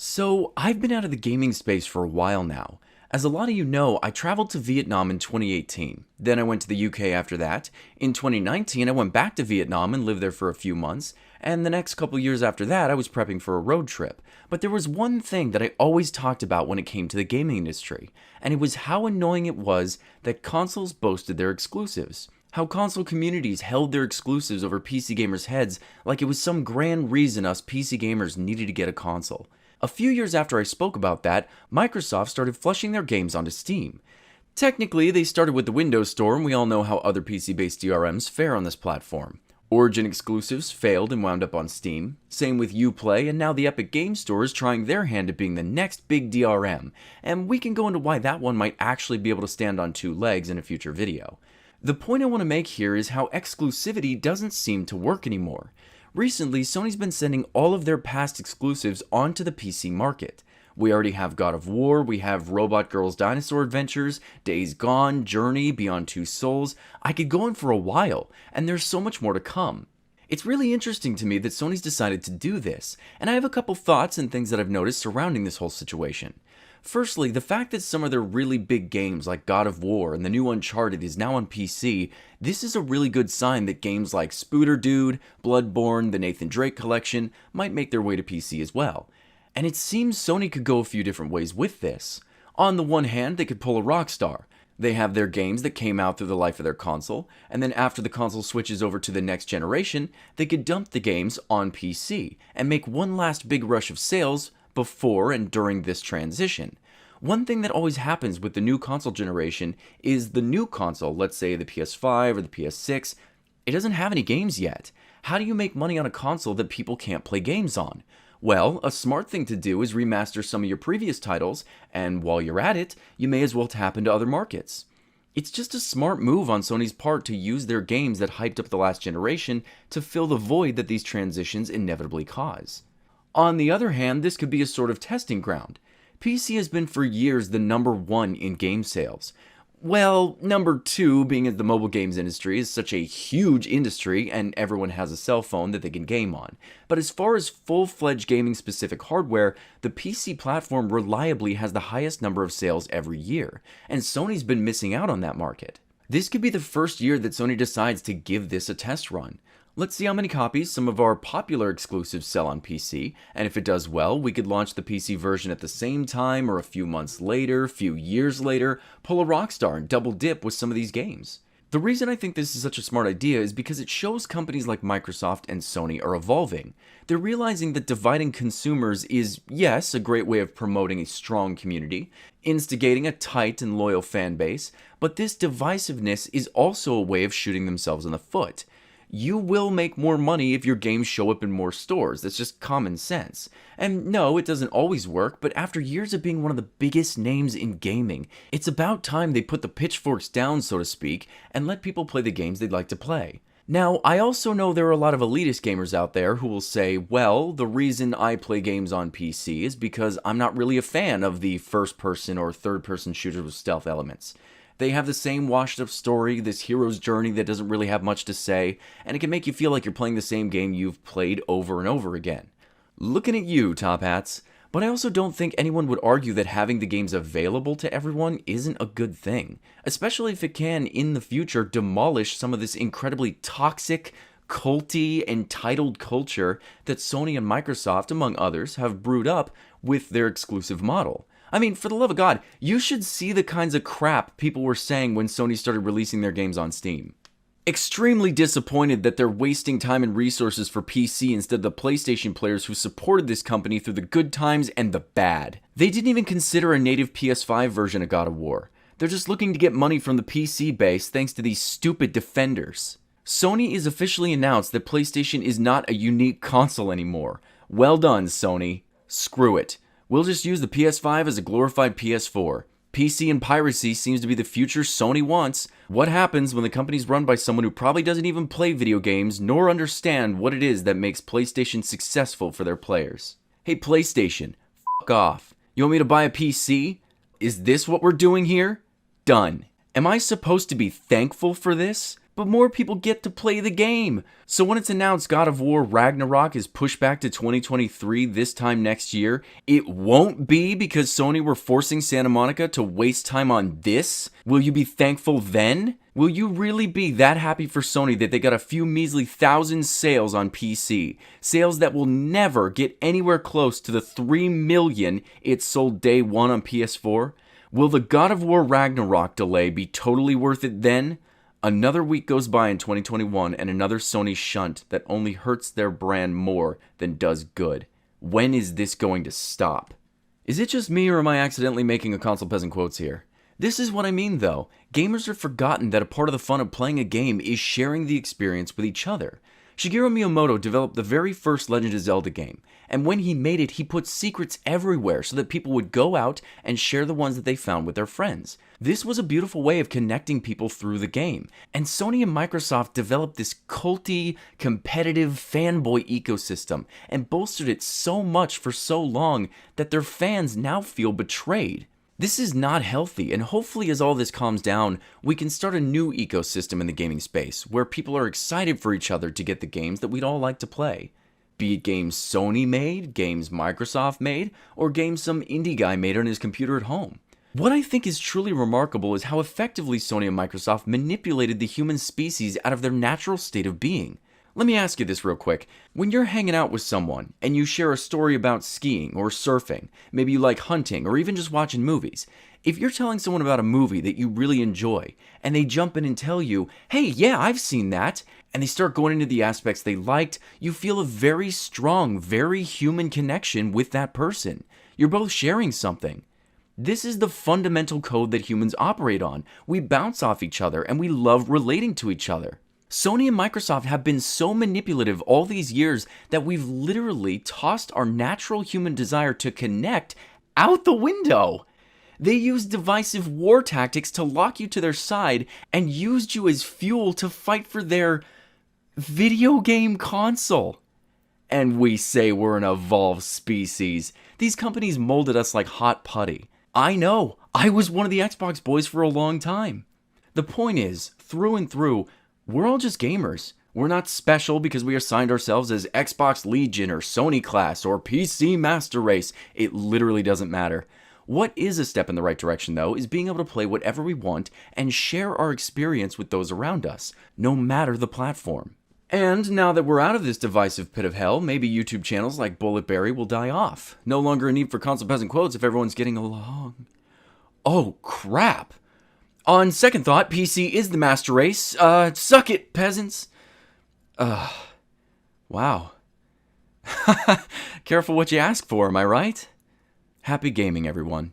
So, I've been out of the gaming space for a while now. As a lot of you know, I traveled to Vietnam in 2018. Then I went to the UK after that. In 2019, I went back to Vietnam and lived there for a few months. And the next couple years after that, I was prepping for a road trip. But there was one thing that I always talked about when it came to the gaming industry, and it was how annoying it was that consoles boasted their exclusives. How console communities held their exclusives over PC gamers' heads like it was some grand reason us PC gamers needed to get a console. A few years after I spoke about that, Microsoft started flushing their games onto Steam. Technically, they started with the Windows Store, and we all know how other PC-based DRMs fare on this platform. Origin exclusives failed and wound up on Steam. Same with Uplay, and now the Epic Game Store is trying their hand at being the next big DRM, and we can go into why that one might actually be able to stand on two legs in a future video. The point I want to make here is how exclusivity doesn't seem to work anymore. Recently, Sony's been sending all of their past exclusives onto the PC market. We already have God of War, we have Robot Girls Dinosaur Adventures, Days Gone, Journey, Beyond Two Souls. I could go on for a while, and there's so much more to come. It's really interesting to me that Sony's decided to do this, and I have a couple thoughts and things that I've noticed surrounding this whole situation. Firstly, the fact that some of their really big games like God of War and the new Uncharted is now on PC, this is a really good sign that games like Spooter Dude, Bloodborne, the Nathan Drake Collection might make their way to PC as well. And it seems Sony could go a few different ways with this. On the one hand, they could pull a Rockstar. They have their games that came out through the life of their console, and then after the console switches over to the next generation, they could dump the games on PC and make one last big rush of sales before and during this transition. One thing that always happens with the new console generation is the new console, let's say the PS5 or the PS6, it doesn't have any games yet. How do you make money on a console that people can't play games on? Well, a smart thing to do is remaster some of your previous titles, and while you're at it, you may as well tap into other markets. It's just a smart move on Sony's part to use their games that hyped up the last generation to fill the void that these transitions inevitably cause. On the other hand, this could be a sort of testing ground. PC has been for years the number one in game sales. Well, number two, being as the mobile games industry is such a huge industry and everyone has a cell phone that they can game on. But as far as full-fledged gaming-specific hardware, the PC platform reliably has the highest number of sales every year, and Sony's been missing out on that market. This could be the first year that Sony decides to give this a test run. Let's see how many copies some of our popular exclusives sell on PC, and if it does well, we could launch the PC version at the same time or a few months later, few years later, pull a Rockstar and double dip with some of these games. The reason I think this is such a smart idea is because it shows companies like Microsoft and Sony are evolving. They're realizing that dividing consumers is, yes, a great way of promoting a strong community, instigating a tight and loyal fan base, but this divisiveness is also a way of shooting themselves in the foot. You will make more money if your games show up in more stores. That's just common sense. And no, it doesn't always work, but after years of being one of the biggest names in gaming, it's about time they put the pitchforks down, so to speak, and let people play the games they'd like to play. Now, I also know there are a lot of elitist gamers out there who will say, well, the reason I play games on PC is because I'm not really a fan of the first-person or third-person shooters with stealth elements. They have the same washed-up story, this hero's journey that doesn't really have much to say, and it can make you feel like you're playing the same game you've played over and over again. Looking at you, Top Hats. But I also don't think anyone would argue that having the games available to everyone isn't a good thing, especially if it can, in the future, demolish some of this incredibly toxic, culty, entitled culture that Sony and Microsoft, among others, have brewed up with their exclusive model. I mean, for the love of God, you should see the kinds of crap people were saying when Sony started releasing their games on Steam. Extremely disappointed that they're wasting time and resources for PC instead of the PlayStation players who supported this company through the good times and the bad. They didn't even consider a native PS5 version of God of War. They're just looking to get money from the PC base thanks to these stupid defenders. Sony is officially announced that PlayStation is not a unique console anymore. Well done, Sony. Screw it. We'll just use the PS5 as a glorified PS4. PC and piracy seems to be the future Sony wants. What happens when the company's run by someone who probably doesn't even play video games nor understand what it is that makes PlayStation successful for their players? Hey PlayStation, fuck off. You want me to buy a PC? Is this what we're doing here? Done. Am I supposed to be thankful for this? but more people get to play the game. So when it's announced God of War Ragnarok is pushed back to 2023 this time next year, it won't be because Sony were forcing Santa Monica to waste time on this? Will you be thankful then? Will you really be that happy for Sony that they got a few measly thousand sales on PC? Sales that will never get anywhere close to the 3 million it sold day one on PS4? Will the God of War Ragnarok delay be totally worth it then? Another week goes by in 2021 and another Sony shunt that only hurts their brand more than does good. When is this going to stop? Is it just me or am I accidentally making a console peasant quotes here? This is what I mean though. Gamers have forgotten that a part of the fun of playing a game is sharing the experience with each other. Shigeru Miyamoto developed the very first Legend of Zelda game, and when he made it, he put secrets everywhere so that people would go out and share the ones that they found with their friends. This was a beautiful way of connecting people through the game, and Sony and Microsoft developed this culty, competitive fanboy ecosystem and bolstered it so much for so long that their fans now feel betrayed. This is not healthy, and hopefully as all this calms down, we can start a new ecosystem in the gaming space, where people are excited for each other to get the games that we'd all like to play. Be it games Sony made, games Microsoft made, or games some indie guy made on his computer at home. What I think is truly remarkable is how effectively Sony and Microsoft manipulated the human species out of their natural state of being. Let me ask you this real quick. When you're hanging out with someone and you share a story about skiing or surfing, maybe you like hunting or even just watching movies, if you're telling someone about a movie that you really enjoy and they jump in and tell you, hey, yeah, I've seen that, and they start going into the aspects they liked, you feel a very strong, very human connection with that person. You're both sharing something. This is the fundamental code that humans operate on. We bounce off each other and we love relating to each other. Sony and Microsoft have been so manipulative all these years that we've literally tossed our natural human desire to connect out the window. They used divisive war tactics to lock you to their side and used you as fuel to fight for their video game console. And we say we're an evolved species. These companies molded us like hot putty. I know, I was one of the Xbox boys for a long time. The point is, through and through, we're all just gamers. We're not special because we assigned ourselves as Xbox Legion or Sony Class or PC Master Race. It literally doesn't matter. What is a step in the right direction, though, is being able to play whatever we want and share our experience with those around us, no matter the platform. And now that we're out of this divisive pit of hell, maybe YouTube channels like BulletBarry will die off. No longer a need for console peasant quotes if everyone's getting along. Oh, crap. On second thought, PC is the master race. Suck it, peasants. Wow. Careful what you ask for, am I right? Happy gaming, everyone.